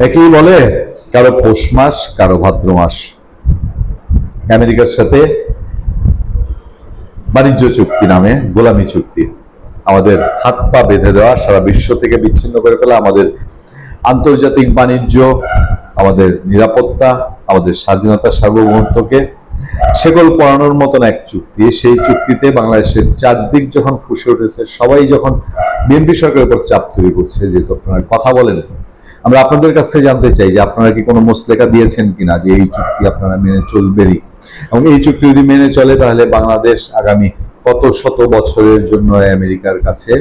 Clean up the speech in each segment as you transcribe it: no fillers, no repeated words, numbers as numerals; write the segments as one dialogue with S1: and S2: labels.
S1: একই বলে কারো পৌষ মাস, কারো ভাদ্র মাস। আমেরিকার সাথে বাণিজ্য চুক্তি নামে গোলামি চুক্তি, আমাদের হাত পা বেঁধে দেওয়া, সারা বিশ্ব থেকে বিচ্ছিন্ন করে ফেলা, আমাদের আন্তর্জাতিক বাণিজ্য, আমাদের নিরাপত্তা, আমাদের স্বাধীনতা, সার্বভৌমত্বকে শেকল পরানোর মতন এক চুক্তি। সেই চুক্তিতে বাংলাদেশের চারদিক যখন ফুসে উঠেছে, সবাই যখন বিএনপি সরকারের উপর চাপ তৈরি করছে, যেহেতু আপনারা কথা বলেন, আমরা আপনাদের কাছ থেকে জানতে চাই যে আপনারা কি কোনো মুসলেখা দিয়েছেন কিনা যে এই চুক্তি আপনারা মেনে চলবেনই, এবং এই চুক্তি যদি মেনে চলে তাহলে বাংলাদেশ আগামী কত শত বছরের জন্য আমেরিকার কাছে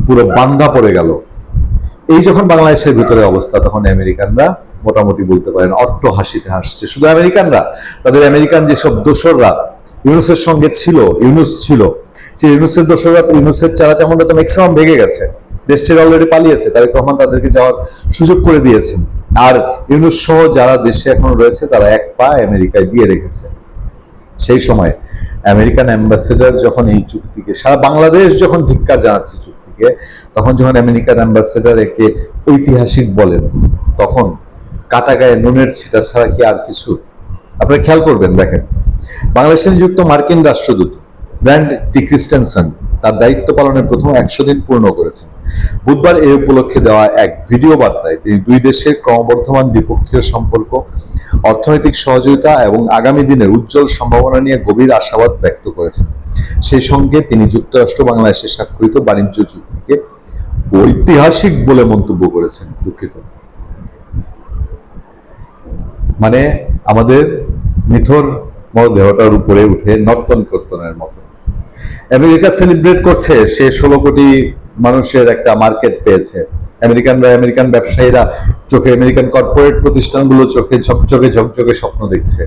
S1: পুরো বান্ধা পড়ে গেল। এই যখন বাংলাদেশের ভিতরে অবস্থা, তখন আমেরিকানরা মোটামুটি বলতে পারেন অট্ট হাসিতে হাসছে। শুধু আমেরিকানরা, তাদের আমেরিকান যেসব দোসররা ইউনুসের সঙ্গে ছিল, ইউনুস ছিল, সেই ইউনুসের দোসররা, ইউনুসের চালাচামুন্ডা তো ম্যাক্সিমাম ভেঙে গেছে, দেশ ছেড়ে অলরেডি পালিয়েছে, তারেক রহমান তাদেরকে যাওয়ার সুযোগ করে দিয়েছেন। আর ইউনুস সহ যারা দেশে এখন রয়েছে তারা এক পা আমেরিকায় দিয়ে রেখেছে। সেই সময় আমেরিকান অ্যাম্বাসেডর যখন এই চুক্তিকে, সারা বাংলাদেশ যখন ধিক্কার জানাচ্ছে চুক্তিকে, তখন যখন আমেরিকান অ্যাম্বাসেডর একে ঐতিহাসিক বলেন, তখন কাটা গায়ে নুনের ছিটা ছাড়া কি আর কিছু? আপনারা খেয়াল করবেন, দেখেন, বাংলাদেশে নিযুক্ত মার্কিন রাষ্ট্রদূত ব্র্যান্ড টি ক্রিস্টেনসন তার দায়িত্ব পালনের প্রথম 100 দিন পূর্ণ করেছেন। বুধবার এই উপলক্ষে দেওয়া এক ভিডিও বার্তায় তিনি দুই দেশের ক্রমবর্ধমান দ্বিপক্ষীয় সম্পর্ক, অর্থনৈতিক সহযোগিতা এবং আগামী দিনের উজ্জ্বল সম্ভাবনা নিয়ে গভীর আশাবাদ ব্যক্ত করেছেন। সেই সঙ্গে তিনি যুক্তরাষ্ট্র বাংলাদেশে স্বাক্ষরিত বাণিজ্য চুক্তিকে ঐতিহাসিক বলে মন্তব্য করেছেন। দুঃখিত, মানে আমাদের নিথর মরদেহটার উপরে উঠে নর্তন কীর্তনের মতো। আমেরিকা সেলিব্রেট করছে সে 16 কোটি মানুষের একটা মার্কেট পেয়েছে। আমেরিকানরা, আমেরিকান ব্যবসায়ীরা চোখে, আমেরিকান কর্পোরেট প্রতিষ্ঠানগুলো চোখে ঝকঝকে ঝকঝকে স্বপ্ন দেখছে।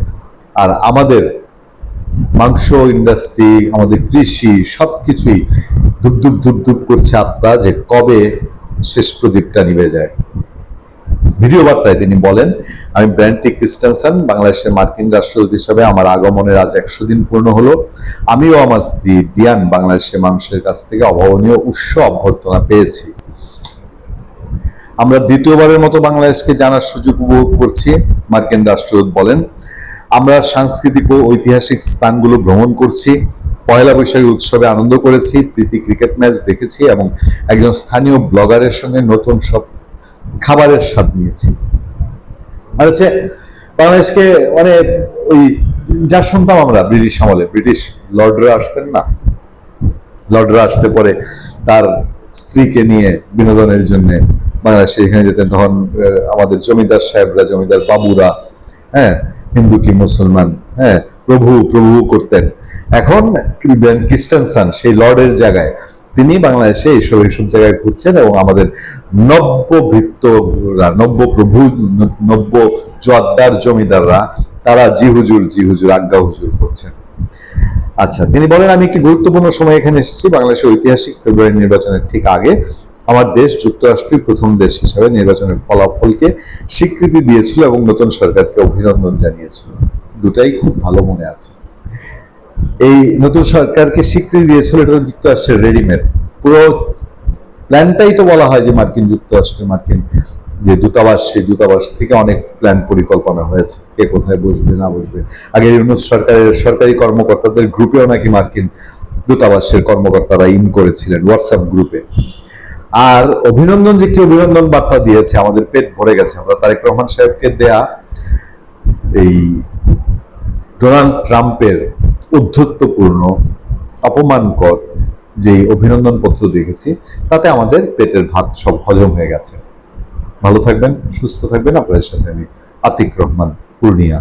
S1: আর আমাদের মাংস ইন্ডাস্ট্রি, আমাদের কৃষি, সবকিছুই ধুপধুপ ধুপধুপ করছে আত্মা যে কবে শেষ প্রদীপটা নিভে যায়। ভিডিও বার্তায় তিনি বলেন, আমি ব্র্যান্ড টি ক্রিস্টেনসন, বাংলাদেশের মার্কিন রাষ্ট্রদূত হিসাবে আমার আগমনের আজ 100 দিন পূর্ণ হলো। আমিও আমার স্ত্রী ডিয়ান বাংলাদেশের মানুষের কাছ থেকে অভাবনীয় উৎস অভ্যর্থনা পেয়েছি। আমরা দ্বিতীয়বারের মতো বাংলাদেশকে জানার সুযোগ উপভোগ করছি, মার্কিন রাষ্ট্রদূত বলেন। আমরা সাংস্কৃতিক ও ঐতিহাসিক স্থানগুলো ভ্রমণ করছি, পয়লা বৈশাখী উৎসবে আনন্দ করেছি, প্রীতি ক্রিকেট ম্যাচ দেখেছি এবং একজন স্থানীয় ব্লগারের সঙ্গে নতুন সব খাবারের স্বাদ নিয়েছি। আর হচ্ছে বাংলাদেশকে মানে ওই যা শুনতাম আমরা ব্রিটিশ আমলে, ব্রিটিশ লর্ডরা আসতেন না, লর্ডরা আসতে পরে তার স্ত্রীকে নিয়ে বিনোদনের জন্য বাংলাদেশে এখানে যেতেন, তখন আমাদের জমিদার সাহেবরা, জমিদার বাবুরা, হ্যাঁ, হিন্দু কি মুসলমান, হ্যাঁ, প্রভু প্রভু করতেন। এখন ক্রিস্টেনসন সেই লর্ডের জায়গায় তিনি বাংলাদেশে এইসব জায়গায় ঘুরছেন এবং আমাদের নব্যভৃত্যরা, নব্য প্রভু, নব্য জোয়ারদার জমিদাররা তারা জি হুজুর আজ্ঞা হুজুর করছেন। আচ্ছা, তিনি বলেন, আমি একটি গুরুত্বপূর্ণ সময় এখানে এসেছি। বাংলাদেশের ঐতিহাসিক ফেব্রুয়ারি নির্বাচনের ঠিক আগে আমার দেশ যুক্তরাষ্ট্রই প্রথম দেশ হিসাবে নির্বাচনের ফলাফলকে স্বীকৃতি দিয়েছিল এবং নতুন সরকারকে অভিনন্দন জানিয়েছিল। দুটাই খুব ভালো মনে আছে। এই নতুন সরকারকে স্বীকৃতি দিয়েছিল, এটা তো যুক্তরাষ্ট্রের রেডিমেড। পুরো প্ল্যানটাই তো বলা হয় যে মার্কিন যুক্তরাষ্ট্রের, মার্কিন যে দূতাবাস, সেই দূতাবাস থেকে অনেক প্ল্যান পরিকল্পনা হয়েছে, কে কোথায় বসবে না বসবে। আগে ইউনুস সরকারের সরকারি কর্মকর্তাদের গ্রুপেও নাকি মার্কিন দূতাবাসের কর্মকর্তারা ইন করেছিলেন হোয়াটসঅ্যাপ গ্রুপে। আর অভিনন্দন, যে কি অভিনন্দন বার্তা দিয়েছে, আমাদের পেট ভরে গেছে। আমরা তারেক রহমান সাহেবকে দেয়া এই ডোনাল্ড ট্রাম্পের উদ্ধত্তপূর্ণ, অপমানকর যে অভিনন্দন পত্র দেখেছি, তাতে আমাদের পেটের ভাত সব হজম হয়ে গেছে। ভালো থাকবেন, সুস্থ থাকবেন। আপনাদের সাথে আমি আতিক রহমান, পূর্ণিয়া।